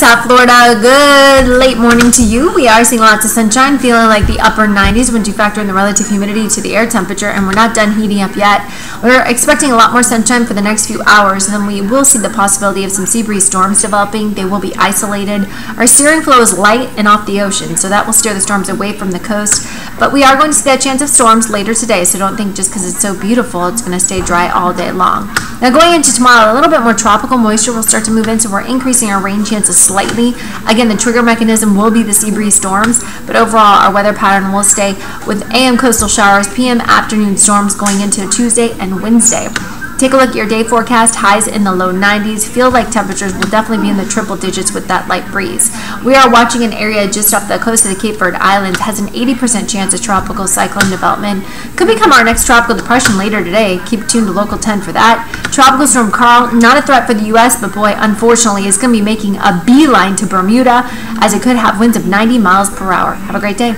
South Florida, good late morning to you. We are seeing lots of sunshine, feeling like the upper 90s once you factor in the relative humidity to the air temperature, and we're not done heating up yet. We're expecting a lot more sunshine for the next few hours, and then we will see the possibility of some sea breeze storms developing. They will be isolated. Our steering flow is light and off the ocean, so that will steer the storms away from the coast. But we are going to see that chance of storms later today, so don't think just because it's so beautiful it's going to stay dry all day long. Now going into tomorrow, a little bit more tropical moisture will start to move in, so we're increasing our rain chances slightly. Again, the trigger mechanism will be the sea breeze storms, but overall our weather pattern will stay with AM coastal showers, PM afternoon storms going into Tuesday and Wednesday. Take a look at your day forecast. Highs in the low 90s. Feel like temperatures will definitely be in the triple digits with that light breeze. We are watching an area just off the coast of the Cape Verde Islands. Has an 80% chance of tropical cyclone development. Could become our next tropical depression later today. Keep tuned to Local 10 for that. Tropical Storm Carl, not a threat for the U.S., but boy, unfortunately, is going to be making a beeline to Bermuda as it could have winds of 90 miles per hour. Have a great day.